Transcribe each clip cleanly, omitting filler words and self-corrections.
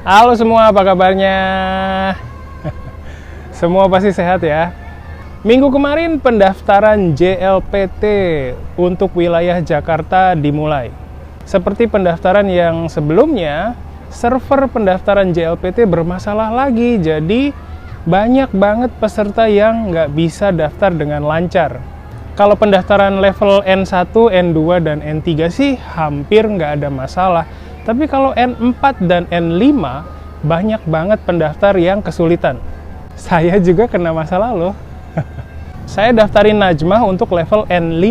Halo semua, apa kabarnya? Semua pasti sehat ya? Minggu kemarin pendaftaran JLPT untuk wilayah Jakarta dimulai. Seperti pendaftaran yang sebelumnya, server pendaftaran JLPT bermasalah lagi. Jadi banyak banget peserta yang nggak bisa daftar dengan lancar. Kalau pendaftaran level N1, N2, dan N3 sih hampir nggak ada masalah. Tapi kalau N4 dan N5, banyak banget pendaftar yang kesulitan. Saya juga kena masalah loh. Saya daftarin Najmah untuk level N5.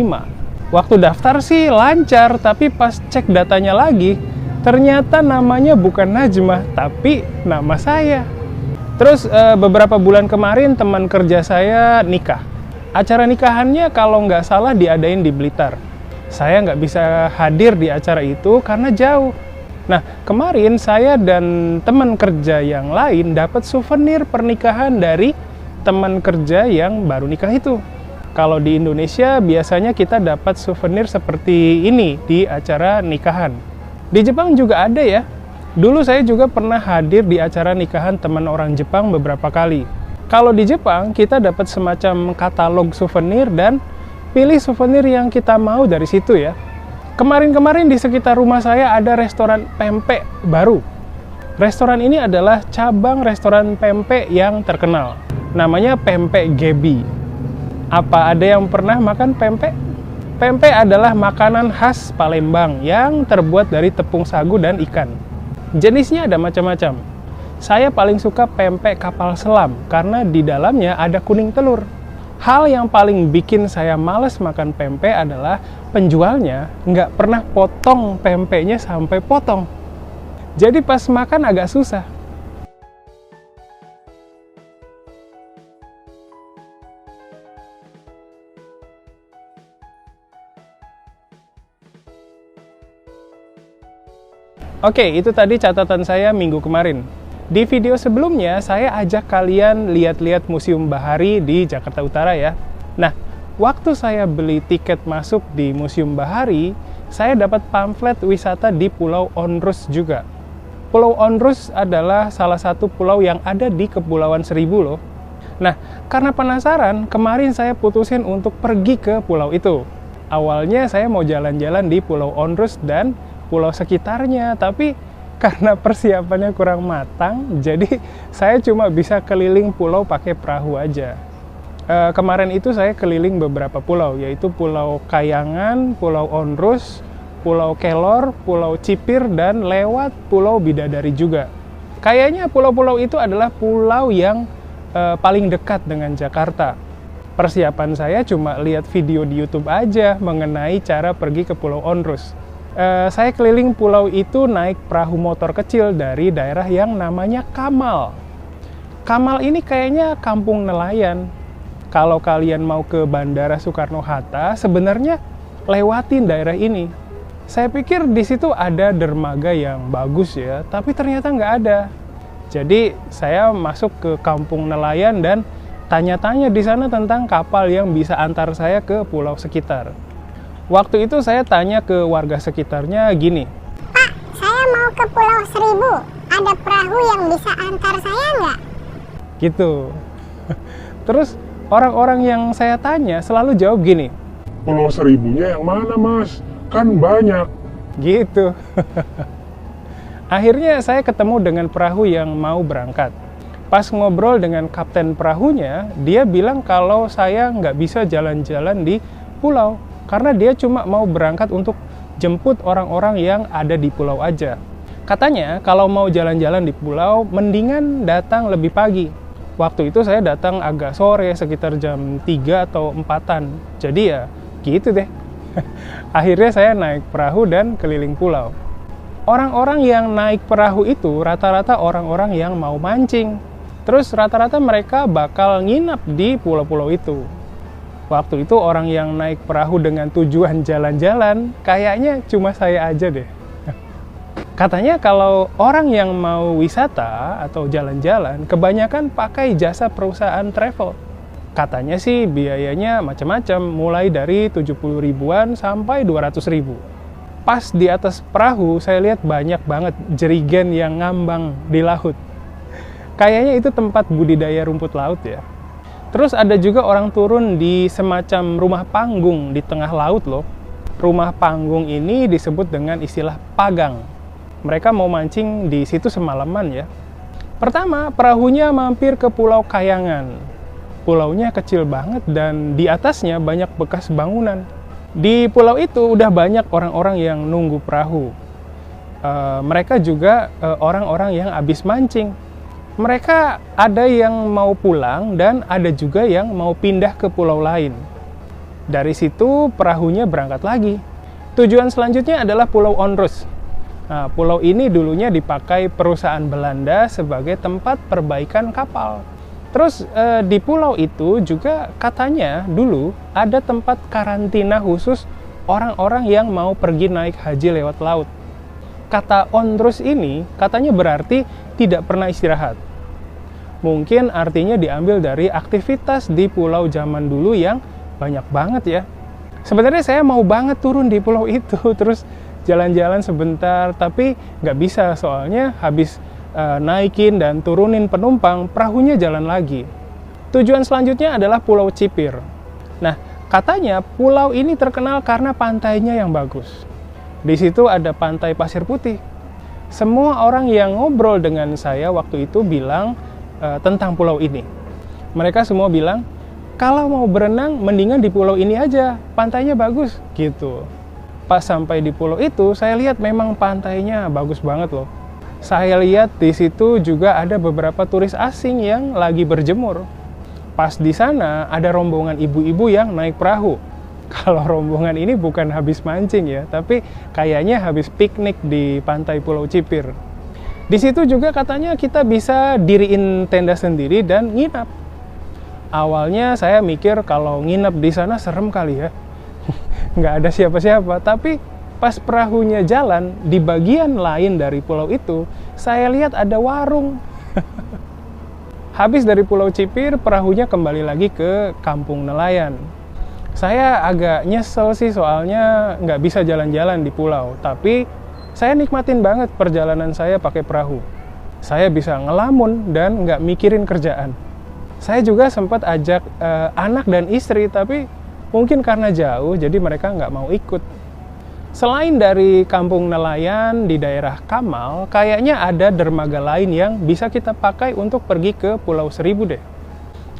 Waktu daftar sih lancar, tapi pas cek datanya lagi, ternyata namanya bukan Najmah, tapi nama saya. Terus beberapa bulan kemarin teman kerja saya nikah. Acara nikahannya kalau nggak salah diadain di Blitar. Saya nggak bisa hadir di acara itu karena jauh. Nah, kemarin saya dan teman kerja yang lain dapat souvenir pernikahan dari teman kerja yang baru nikah itu. Kalau di Indonesia biasanya kita dapat souvenir seperti ini di acara nikahan. Di Jepang juga ada ya. Dulu saya juga pernah hadir di acara nikahan teman orang Jepang beberapa kali. Kalau di Jepang, kita dapat semacam katalog souvenir dan pilih souvenir yang kita mau dari situ ya. Kemarin-kemarin di sekitar rumah saya ada restoran pempek baru. Restoran ini adalah cabang restoran pempek yang terkenal. Namanya Pempek Gebi. Apa ada yang pernah makan pempek? Pempek adalah makanan khas Palembang yang terbuat dari tepung sagu dan ikan. Jenisnya ada macam-macam. Saya paling suka pempek kapal selam karena di dalamnya ada kuning telur. Hal yang paling bikin saya males makan pempek adalah penjualnya nggak pernah potong pempeknya sampai potong. Jadi pas makan agak susah. Oke, itu tadi catatan saya minggu kemarin. Di video sebelumnya, saya ajak kalian lihat-lihat Museum Bahari di Jakarta Utara ya. Nah, waktu saya beli tiket masuk di Museum Bahari, saya dapat pamflet wisata di Pulau Onrus juga. Pulau Onrus adalah salah satu pulau yang ada di Kepulauan Seribu loh. Nah, karena penasaran, kemarin saya putusin untuk pergi ke pulau itu. Awalnya saya mau jalan-jalan di Pulau Onrus dan pulau sekitarnya, tapi karena persiapannya kurang matang, jadi saya cuma bisa keliling pulau pakai perahu aja. Kemarin itu saya keliling beberapa pulau, yaitu Pulau Kayangan, Pulau Onrus, Pulau Kelor, Pulau Cipir, dan lewat Pulau Bidadari juga. Kayaknya pulau-pulau itu adalah pulau yang paling dekat dengan Jakarta. Persiapan saya cuma lihat video di YouTube aja mengenai cara pergi ke Pulau Onrus. Saya keliling pulau itu naik perahu motor kecil dari daerah yang namanya Kamal. Kamal ini kayaknya kampung nelayan. Kalau kalian mau ke Bandara Soekarno-Hatta, sebenarnya lewatin daerah ini. Saya pikir di situ ada dermaga yang bagus ya, tapi ternyata nggak ada. Jadi saya masuk ke kampung nelayan dan tanya-tanya di sana tentang kapal yang bisa antar saya ke pulau sekitar. Waktu itu saya tanya ke warga sekitarnya gini. Pak, saya mau ke Pulau Seribu. Ada perahu yang bisa antar saya nggak? Gitu. Terus orang-orang yang saya tanya selalu jawab gini. Pulau Seribunya yang mana mas? Kan banyak. Gitu. Akhirnya saya ketemu dengan perahu yang mau berangkat. Pas ngobrol dengan kapten perahunya, dia bilang kalau saya nggak bisa jalan-jalan di pulau. Karena dia cuma mau berangkat untuk jemput orang-orang yang ada di pulau aja. Katanya kalau mau jalan-jalan di pulau, mendingan datang lebih pagi. Waktu itu saya datang agak sore, sekitar jam 3 atau 4-an. Jadi ya gitu deh. Akhirnya saya naik perahu dan keliling pulau. Orang-orang yang naik perahu itu rata-rata orang-orang yang mau mancing. Terus rata-rata mereka bakal nginap di pulau-pulau itu. Waktu itu orang yang naik perahu dengan tujuan jalan-jalan, kayaknya cuma saya aja deh. Katanya kalau orang yang mau wisata atau jalan-jalan, kebanyakan pakai jasa perusahaan travel. Katanya sih biayanya macam-macam, mulai dari 70 ribuan sampai 200 ribu. Pas di atas perahu, saya lihat banyak banget jerigen yang ngambang di laut. Kayaknya itu tempat budidaya rumput laut ya. Terus ada juga orang turun di semacam rumah panggung di tengah laut loh. Rumah panggung ini disebut dengan istilah pagang. Mereka mau mancing di situ semalaman ya. Pertama, perahunya mampir ke Pulau Kayangan. Pulaunya kecil banget dan di atasnya banyak bekas bangunan. Di pulau itu udah banyak orang-orang yang nunggu perahu. Mereka juga orang-orang yang habis mancing. Mereka ada yang mau pulang dan ada juga yang mau pindah ke pulau lain. Dari situ perahunya berangkat lagi. Tujuan selanjutnya adalah Pulau Onrus. Nah, pulau ini dulunya dipakai perusahaan Belanda sebagai tempat perbaikan kapal. Terus di pulau itu juga katanya dulu ada tempat karantina khusus orang-orang yang mau pergi naik haji lewat laut. Kata Onrus ini katanya berarti tidak pernah istirahat. Mungkin artinya diambil dari aktivitas di pulau zaman dulu yang banyak banget ya. Sebenarnya saya mau banget turun di pulau itu, terus jalan-jalan sebentar, tapi nggak bisa soalnya habis naikin dan turunin penumpang, perahunya jalan lagi. Tujuan selanjutnya adalah Pulau Cipir. Nah, katanya pulau ini terkenal karena pantainya yang bagus. Di situ ada pantai pasir putih. Semua orang yang ngobrol dengan saya waktu itu bilang tentang pulau ini. Mereka semua bilang, kalau mau berenang, mendingan di pulau ini aja, pantainya bagus, gitu. Pas sampai di pulau itu, saya lihat memang pantainya bagus banget loh. Saya lihat di situ juga ada beberapa turis asing yang lagi berjemur. Pas di sana, ada rombongan ibu-ibu yang naik perahu. Kalau rombongan ini bukan habis mancing ya, tapi kayaknya habis piknik di pantai Pulau Cipir. Di situ juga katanya kita bisa diriin tenda sendiri dan nginap. Awalnya saya mikir kalau nginep di sana serem kali ya. Nggak ada siapa-siapa, tapi pas perahunya jalan, di bagian lain dari pulau itu, saya lihat ada warung. Habis dari Pulau Cipir, perahunya kembali lagi ke Kampung Nelayan. Saya agak nyesel sih soalnya nggak bisa jalan-jalan di pulau, tapi saya nikmatin banget perjalanan saya pakai perahu. Saya bisa ngelamun dan nggak mikirin kerjaan. Saya juga sempat ajak anak dan istri, tapi mungkin karena jauh, jadi mereka nggak mau ikut. Selain dari Kampung Nelayan di daerah Kamal, kayaknya ada dermaga lain yang bisa kita pakai untuk pergi ke Pulau Seribu deh.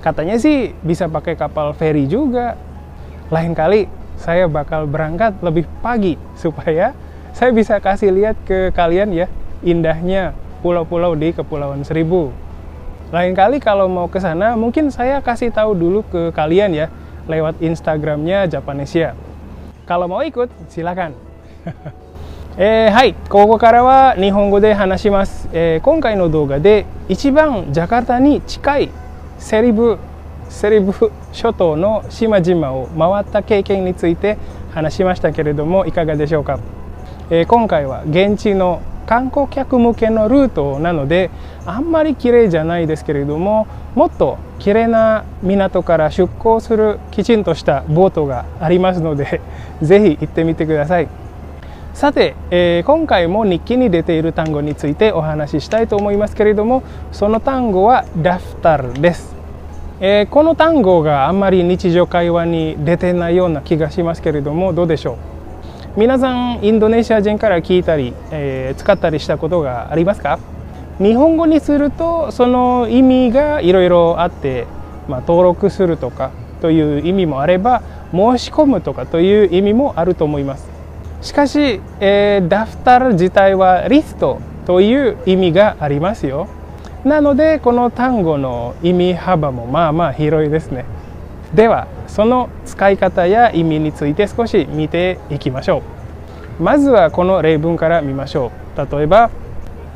Katanya sih bisa pakai kapal feri juga. Lain kali saya bakal berangkat lebih pagi supaya saya bisa kasih lihat ke kalian ya indahnya pulau-pulau di Kepulauan Seribu. Lain kali kalau mau ke sana, mungkin saya kasih tahu dulu ke kalian ya lewat Instagramnya Japanesia. Kalau mau ikut, silakan. はい、ここからは日本語で話します。今回の動画で一番ジャカルタに近いセリブ諸島の島々を回った経験について話しましたけれども、いかがでしょうか。今回は現地の観光客向けのルートなのであんまり綺麗じゃないですけれども、もっと綺麗な港から出港するきちんとしたボートがありますのでぜひ行ってみてください。さて、今回も日記に出ている単語についてお話ししたいと思いますけれども、その単語はダフタルです。この単語があんまり日常会話に出てないような気がしますけれども、どうでしょう。皆さんインドネシア人から聞いたり、使ったりしたことがありますか。日本語にするとその意味がいろいろあって、登録するとかという意味もあれば、申し込むとかという意味もあると思います。しかし、ダフタル自体はリストという意味がありますよ。なのでこの単語の意味幅もまあまあ広いですね。ではその使い方や意味について少し見ていきましょう。まずはこの例文から見ましょう。例えば、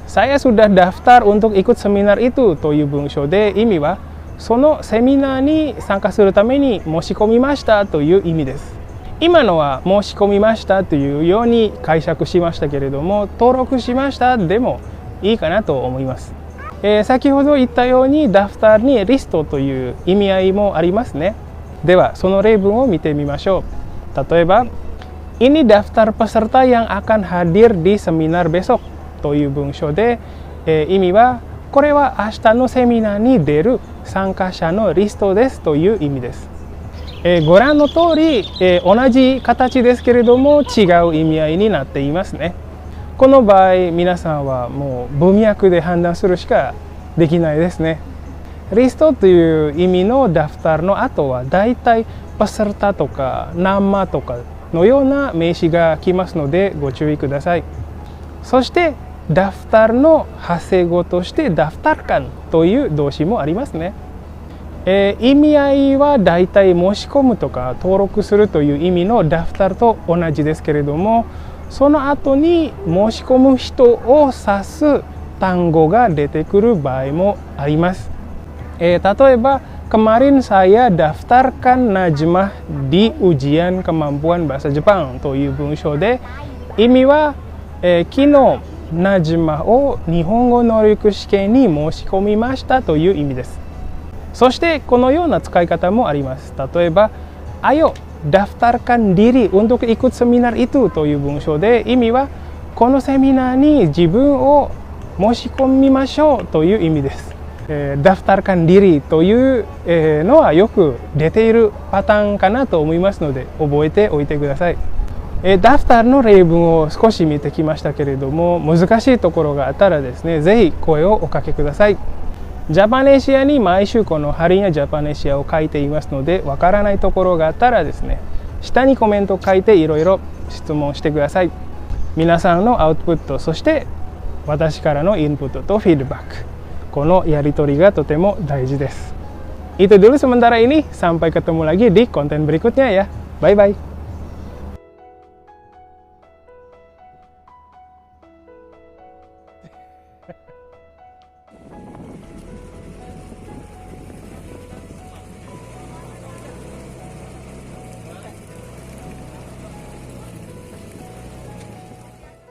saya sudah daftar untuk ikut seminar itu という文章で、意味はそのセミナーに参加するために申し込みましたという意味です。今のは申し込みましたというように解釈しましたけれども、登録しましたでもいいかなと思います。先ほど言ったようにダフターにリストという意味合いもありますね。ではその例文を見てみましょう。例えば、Ini daftar peserta yang akan hadir di seminar besok という文章で、意味はこれは明日のセミナーに出る参加者のリストですという意味です。ご覧の通り、同じ形ですけれども違う意味合いになっていますね。この場合皆さんはもう文脈で判断するしかできないですね。リストという意味のダフターの後はだいたいパセルタとかナンマとかのような名詞が来ますのでご注意ください。そしてダフターの派生語としてダフターカンという動詞もありますね。意味合いはだいたい申し込むとか登録するという意味のダフターと同じですけれども、その後に申し込む人を指す単語が出てくる場合もあります。例えばkemarin saya daftarkan Najmah di ujian kemampuan bahasa Jepang という文章で、意味は、昨日ナジマを日本語能力試験に申し込みましたという意味です。そしてこのような使い方もあります。例えば、Ayo daftarkan diri untuk ikut seminar itu という文章で、意味はこのセミナーに自分を申し込みましょうという意味です。daftarkan diri というのはよく出ているパターンかなと思いますので覚えておいてください。ダフターの例文を少し見てきましたけれども、難しいところがあったらですね、ぜひ声をおかけください。ジャパネシアに毎週このハリーナジャパネシアを書いていますので、わからないところがあったらですね、下にコメントを書いていろいろ質問してください。皆さんのアウトプット、そして私からのインプットとフィードバック、このやり取りがとても大事です。Itu dulu sementara ini, sampai ketemu lagi di konten berikutnya ya. Bye bye.